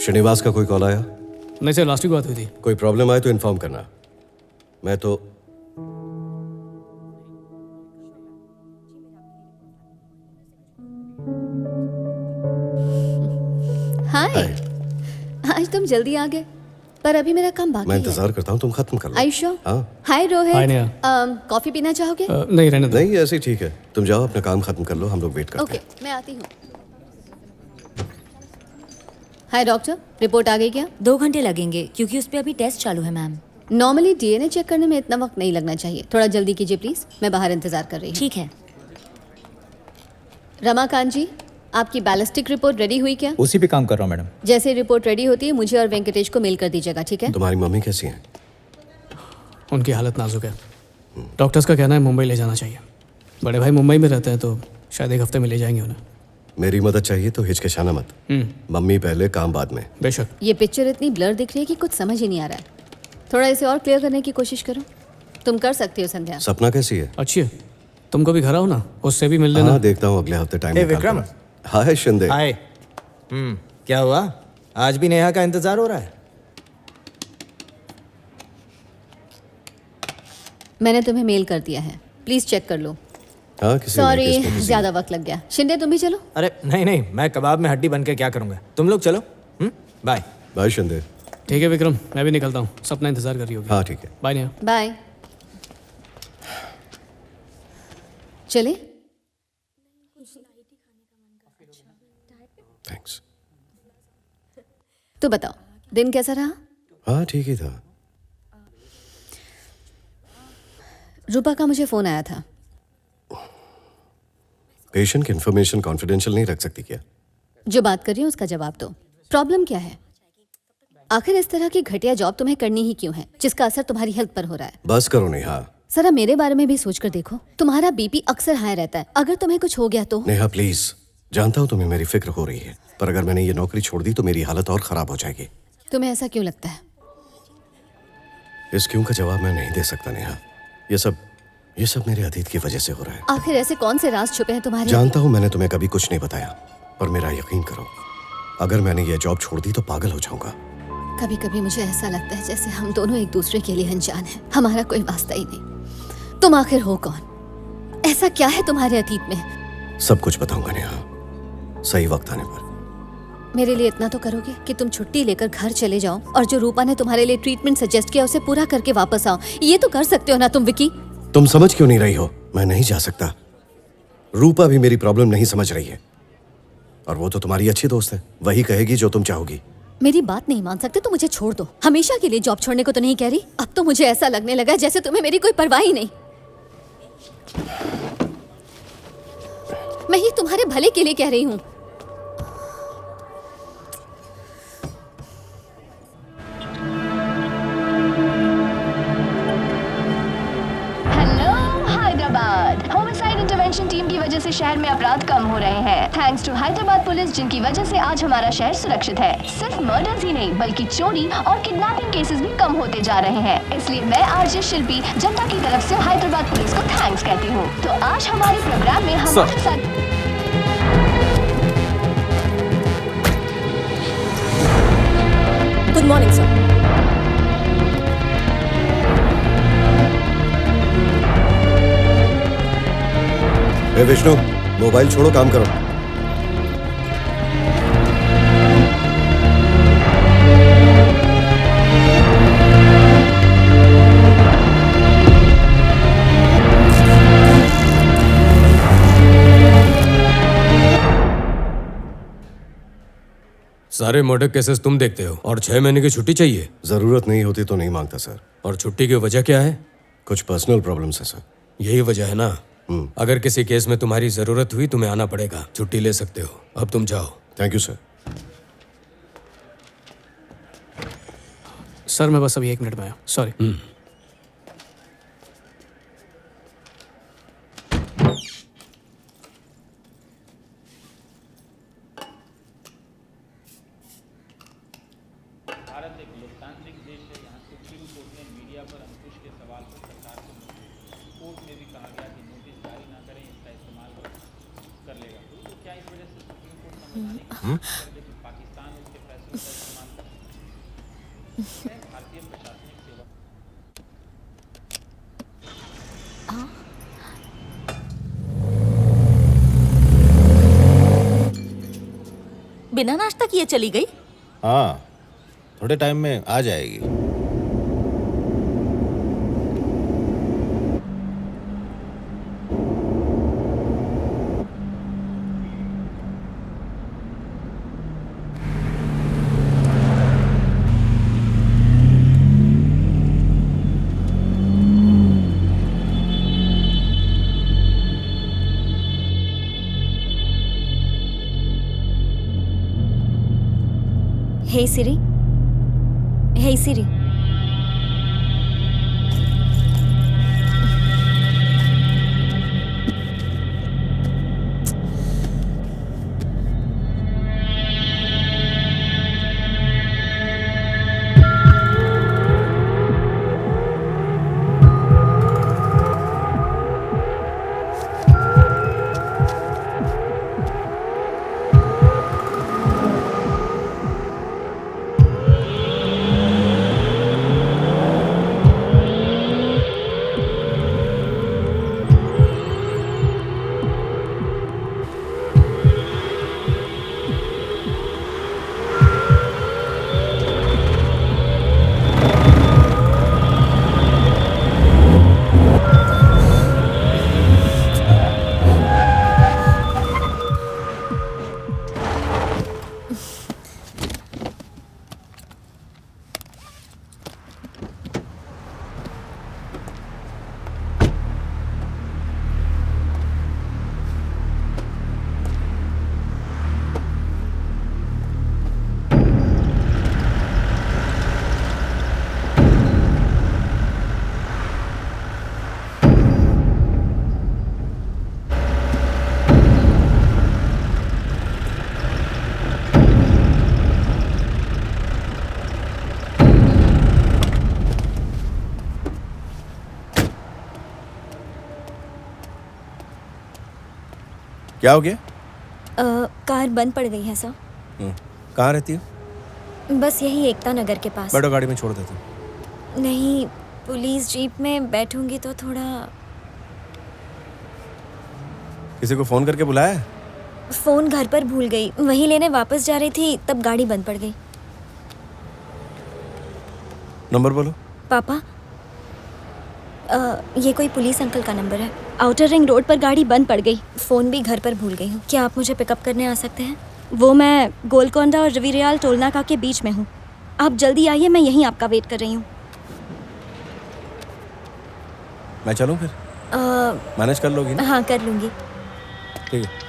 श्रीनिवास का कोई कॉल आया? नहीं सर, लास्ट वीक बात हुई थी। कोई प्रॉब्लम आए तो इन्फॉर्म करना। मैं तो हाय। आज तुम जल्दी आ गए, पर अभी मेरा काम बाकी मैं है। इंतजार करता हूँ, तुम खत्म कर लो। आयुष्यो। हाँ हाय रोहित। हाय नेहा। कॉफी पीना चाहोगे? नहीं रहने दो। नहीं, ऐसे ही ठीक है। तुम जाओ अपना काम खत्म कर लो, हम लोग वेट करते ओके, हैं। मैं आती हूँ। हाय डॉक्टर, रिपोर्ट आ गई क्या? 2 घंटे लगेंगे क्योंकि उस पर अभी टेस्ट चालू है मैम। नॉर्मली डीएनए चेक करने में इतना वक्त नहीं लगना चाहिए। थोड़ा जल्दी कीजिए प्लीज, मैं बाहर इंतजार कर रही हूँ। ठीक है। रमाकांत जी, आपकी बैलिस्टिक रिपोर्ट रेडी हुई क्या? उसी पे काम कर रहा हूँ मैडम। जैसे रिपोर्ट रेडी होती है मुझे और वेंकटेश को मेल कर दीजिएगा, ठीक है? तुम्हारी मम्मी कैसी है? उनकी हालत नाजुक है। डॉक्टर्स का कहना है मुंबई ले जाना चाहिए। बड़े भाई मुंबई में रहते हैं तो शायद 1 हफ्ते में ले जाएंगे उन्हें। मेरी मदद चाहिए तो हिचकिचाना मत। मम्मी पहले, काम बाद में। बेशक। ये पिक्चर इतनी ब्लर दिख रही है कि कुछ समझ ही नहीं आ रहा है। थोड़ा इसे और क्लियर करने की कोशिश करो। तुम कर सकती हो संध्या। सपना कैसी है? अच्छी है। तुम कभी घर आओ ना, उससे भी मिल लेना। हाँ, देखता हूँ अगले हफ्ते टाइम ए, निकाल विक्रम। कर। हाय शिंदे। हाय। क्या हुआ? आज भी नेहा का इंतजार हो रहा है? मैंने तुम्हें मेल कर दिया है, प्लीज चेक कर लो। हाँ, किसी नए सॉरी, केस में busy हूँ। ज्यादा वक्त लग गया। शिंदे तुम भी चलो। अरे नहीं नहीं, मैं कबाब में हड्डी बन के क्या करूंगा। तुम लोग चलो। बाय। बाय शिंदे। ठीक है विक्रम, मैं भी निकलता हूँ। सपना इंतजार कर रही होगी। हाँ ठीक है। बाय नेहा। बाय। चले? थैंक्स। तो बताओ, दिन कैसा रहा? हाँ ठीक ही था। रूपा का मुझे फोन आया था। पेशेंट की इंफॉर्मेशन कॉन्फिडेंशियल नहीं रख सकती क्या? जो बात कर रही हूँ उसका जवाब दो। प्रॉब्लम क्या है? आखिर इस तरह की घटिया जॉब तुम्हें करनी ही क्यों है, जिसका असर तुम्हारी हेल्थ पर हो रहा है? बस करो नेहा। जरा मेरे बारे में भी सोचकर देखो। तुम्हारा बीपी अक्सर हाई रहता है। अगर तुम्हें कुछ हो गया तो? नेहा प्लीज, जानता हूँ तुम्हें मेरी फिक्र हो रही है, पर अगर मैंने ये नौकरी छोड़ दी तो मेरी हालत और खराब हो जाएगी। तुम्हें ऐसा क्यों लगता है? इस क्यों का जवाब मैं नहीं दे सकता नेहा। ये सब मेरे अतीत की वजह से हो रहा है। आखिर ऐसे कौन से राज छुपे हैं तुम्हारे? जानता हूँ मैंने तुम्हें कभी कुछ नहीं बताया, पर मेरा यकीन करो, अगर मैंने ये जॉब छोड़ दी तो पागल हो जाऊंगा। कभी कभी मुझे ऐसा लगता है जैसे हम दोनों एक दूसरे के लिए अनजान हैं। हमारा कोई वास्ता ही नहीं। तुम आखिर हो कौन? ऐसा क्या है तुम्हारे अतीत में? सब कुछ बताऊंगा नेहा, सही वक्त आने पर। मेरे लिए इतना तो करोगे कि तुम छुट्टी लेकर घर चले जाओ और जो रूपा ने तुम्हारे लिए ट्रीटमेंट सजेस्ट किया उसे पूरा करके वापस आओ। ये तो कर सकते हो ना तुम विकी? तुम समझ क्यों नहीं रही हो? मैं नहीं जा सकता। रूपा भी मेरी प्रॉब्लम नहीं समझ रही है, और वो तो तुम्हारी अच्छी दोस्त है, वही कहेगी जो तुम चाहोगी। मेरी बात नहीं मान सकते तो मुझे छोड़ दो। हमेशा के लिए जॉब छोड़ने को तो नहीं कह रही। अब तो मुझे ऐसा लगने लगा जैसे तुम्हें मेरी कोई परवाह ही नहीं। मैं ये तुम्हारे भले के लिए कह रही हूँ। Hello Hyderabad. Homicide intervention team की वजह से शहर में अपराध कम हो रहे हैं, थैंक्स टू हैदराबाद पुलिस, जिनकी वजह से आज हमारा शहर सुरक्षित है। सिर्फ मर्डर्स ही नहीं बल्कि चोरी और किडनैपिंग केसेस भी कम होते जा रहे हैं। इसलिए मैं आरजे शिल्पी जनता की तरफ से हैदराबाद पुलिस को थैंक्स कहती हूँ। तो आज हमारे प्रोग्राम में हमारे साथ गुड मॉर्निंग सर। ए विष्णु, मोबाइल छोड़ो, काम करो। सारे मर्डर केसेस तुम देखते हो और 6 महीने की छुट्टी चाहिए? जरूरत नहीं होती तो नहीं मांगता सर। और छुट्टी की वजह क्या है? कुछ पर्सनल प्रॉब्लम्स है सर। यही वजह है ना। अगर किसी केस में तुम्हारी जरूरत हुई तुम्हें आना पड़ेगा। छुट्टी ले सकते हो, अब तुम जाओ। Thank you sir. सर मैं बस अभी 1 मिनट में आया, सॉरी। भारत एक लोकतांत्रिक देश है। यहाँ सुप्रीम कोर्ट ने मीडिया पर अंकुश के सवाल पर सरकार को नोटिस, कोर्ट में भी कहा गया कि नोटिस जारी ना करें, इसका इस्तेमाल कर लेगा। तो क्या इस वजह से सुप्रीम कोर्ट संवैधानिक कि पाकिस्तान उसके फैसलों का इस्तेमाल बिना नाश्ता किए चली गई? हाँ, थोड़े टाइम में आ जाएगी। Hey Siri. Hey Siri. क्या हो गया? कार बंद पड़ गई है सर। कहाँ रहती हो? बस यही एकता नगर के पास। बैठो, गाड़ी में छोड़ देता हूँ। नहीं, पुलिस जीप में बैठूंगी तो थोड़ा। किसी को फोन करके बुलाया? फोन घर पर भूल गई, वहीं लेने वापस जा रही थी तब गाड़ी बंद पड़ गई। नंबर बोलो। पापा, ये कोई पुलिस अंकल का नंबर है। आउटर रिंग रोड पर गाड़ी बंद पड़ गई, फ़ोन भी घर पर भूल गई हूँ। क्या आप मुझे पिकअप करने आ सकते हैं? वो मैं गोलकोंडा और रविरियाल टोलनाका के बीच में हूँ। आप जल्दी आइए, मैं यहीं आपका वेट कर रही हूँ। मैं चलूँ फिर? मैनेज कर लोगी ना? हाँ, कर लूँगी। ठीक है।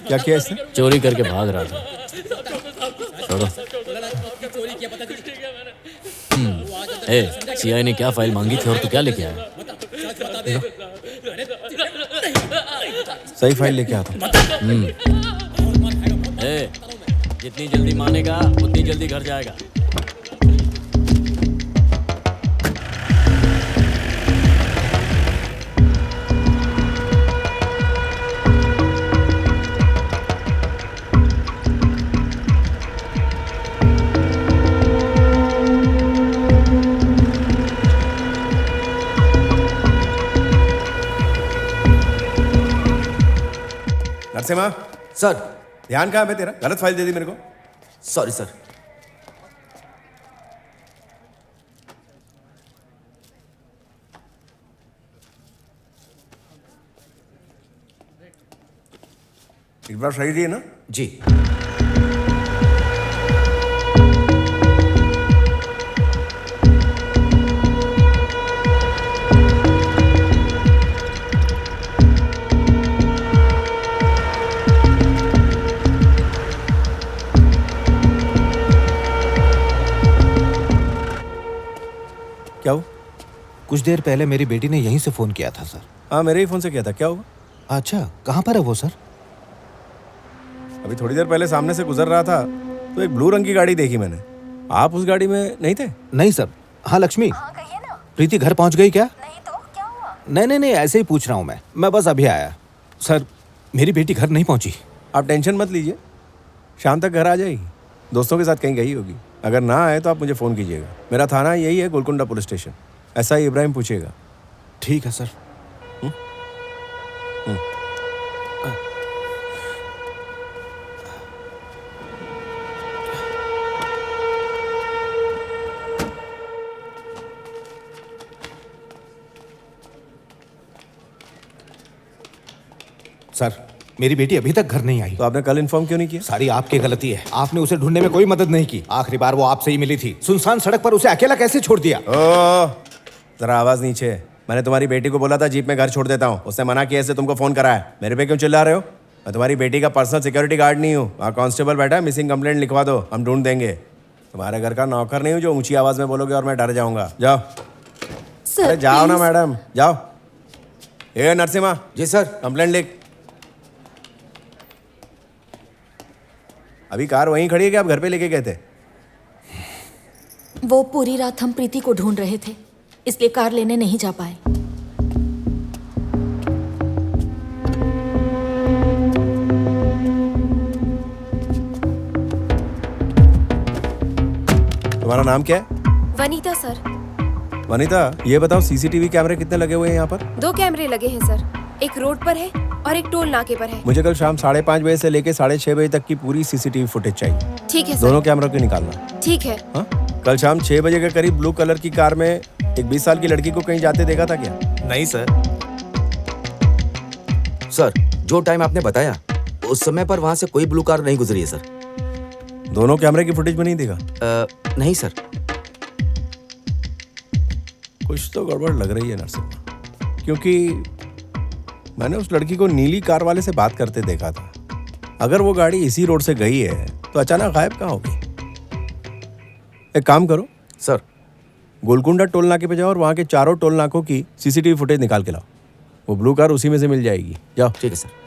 क्या किया इसने? चोरी करके भाग रहा था। छोड़ो। सीआई ने क्या फाइल मांगी थी और तू क्या लेके आया? सही फाइल लेके आता हूँ। जितनी जल्दी मानेगा उतनी जल्दी घर जाएगा। नरसिम्हा सर। ध्यान कहाँ पे तेरा? गलत फाइल दे दी मेरे को। Sorry sir. एक बार सही दिए ना? जी। क्या हो? कुछ देर पहले मेरी बेटी ने यहीं से फ़ोन किया था सर। हाँ, मेरे ही फ़ोन से किया था। क्या हुआ? अच्छा, कहाँ पर है वो सर? अभी थोड़ी देर पहले सामने से गुजर रहा था तो एक ब्लू रंग की गाड़ी देखी मैंने। आप उस गाड़ी में नहीं थे? नहीं सर। हाँ लक्ष्मी, प्रीति घर पहुँच गई क्या? नहीं तो क्या हुआ? नहीं, ऐसे ही पूछ रहा हूँ मैं बस अभी आया। सर, मेरी बेटी घर नहीं पहुँची। आप टेंशन मत लीजिए, शाम तक घर आ जाएगी। दोस्तों के साथ कहीं गई होगी। अगर ना आए तो आप मुझे फ़ोन कीजिएगा। मेरा थाना यही है, Golconda police station. SI Ibrahim पूछिएगा। ठीक है सर। सर, मेरी बेटी अभी तक घर नहीं आई। तो आपने कल इन्फॉर्म क्यों नहीं किया? सारी आपकी गलती है। आपने उसे ढूंढने में कोई मदद नहीं की। आखिरी बार वो आपसे ही मिली थी। सुनसान सड़क पर उसे अकेला कैसे छोड़ दिया? जरा आवाज नीचे। मैंने तुम्हारी बेटी को बोला था जीप में घर छोड़ देता हूँ। उसने मना किया, इससे तुमको फोन करा है। मेरे पे क्यों चिल्ला रहे हो? मैं तुम्हारी बेटी का पर्सनल सिक्योरिटी गार्ड नहीं हूँ। वहाँ कांस्टेबल बैठा है, मिसिंग कंप्लेंट लिखवा दो, हम ढूंढ देंगे। तुम्हारे घर का नौकर नहीं हूँ जो ऊंची आवाज में बोलोगे और मैं डर जाऊंगा। जाओ सर, अरे जाओ ना please। मैडम, जाओ। ए नरसिम्हा, जी सर। कंप्लेंट लिख। अभी कार वहीं खड़ी है कि आप घर पे लेके गए थे? वो पूरी रात हम प्रीति को ढूंढ रहे थे, इसलिए कार लेने नहीं जा पाए। तुम्हारा नाम क्या है? वनीता सर। वनीता, ये बताओ सीसीटीवी कैमरे कितने लगे हुए हैं यहाँ पर? 2 कैमरे लगे हैं सर, एक रोड पर है और एक टोल नाके पर है। मुझे कल शाम 5:30 बजे से लेके 6:30 बजे तक की पूरी सीसीटीवी फुटेज चाहिए। ठीक है सर। दोनों कैमरों की निकालना। ठीक है। हाँ? कल शाम 6 बजे के करीब ब्लू कलर की कार में एक 20 साल की लड़की को कहीं जाते देखा था क्या? नहीं सर। सर, जो टाइम आपने बताया उस समय पर वहां से कोई ब्लू कार नहीं गुजरी है सर। दोनों कैमरे की फुटेज में नहीं देखा? नहीं सर। कुछ तो गड़बड़ लग रही है नरसिम्हा, क्योंकि मैंने उस लड़की को नीली कार वाले से बात करते देखा था। अगर वो गाड़ी इसी रोड से गई है तो अचानक गायब कहाँ होगी? एक काम करो सर, गोलकुंडा टोल नाके पे जाओ और वहाँ के चारों टोल नाकों की सीसीटीवी फुटेज निकाल के लाओ। वो ब्लू कार उसी में से मिल जाएगी। जाओ। ठीक है सर।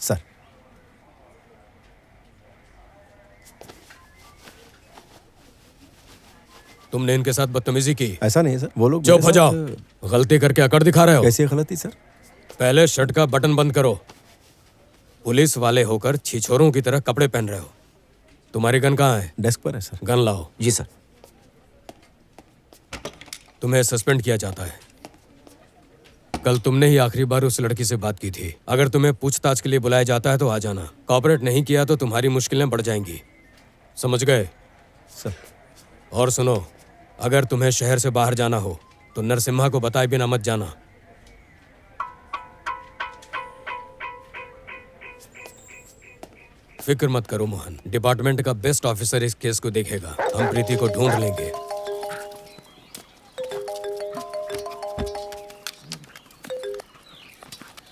सर, तुमने इनके साथ बदतमीजी की? ऐसा नहीं है सर, वो लोग चुप हो जाओ। गलती करके अकड़ दिखा रहे हो। कैसी गलती सर? पहले शर्ट का बटन बंद करो। पुलिस वाले होकर छिछोरों की तरह कपड़े पहन रहे हो। तुम्हारी गन कहाँ है? डेस्क पर है सर। गन लाओ। जी सर। तुम्हें सस्पेंड किया जाता है। कल तुमने ही आखिरी बार उस लड़की से बात की थी। अगर तुम्हें पूछताछ के लिए बुलाया जाता है तो आ जाना। कॉपरेट नहीं किया तो तुम्हारी मुश्किलें बढ़ जाएंगी। समझ गए? सर। और सुनो, अगर तुम्हें शहर से बाहर जाना हो तो नरसिम्हा को बताए बिना मत जाना। फिक्र मत करो मोहन, डिपार्टमेंट का बेस्ट ऑफिसर इस केस को देखेगा। हम प्रीति को ढूंढ लेंगे।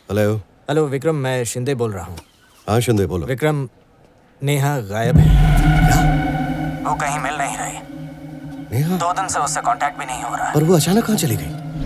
हेलो। हेलो विक्रम, मैं शिंदे बोल रहा हूँ। हाँ शिंदे बोलो। विक्रम, नेहा गायब है। वो कहीं मिल नहीं रही। नेहा? 2 दिन से उससे कांटेक्ट भी नहीं हो रहा है। पर वो अचानक कहाँ चली गई?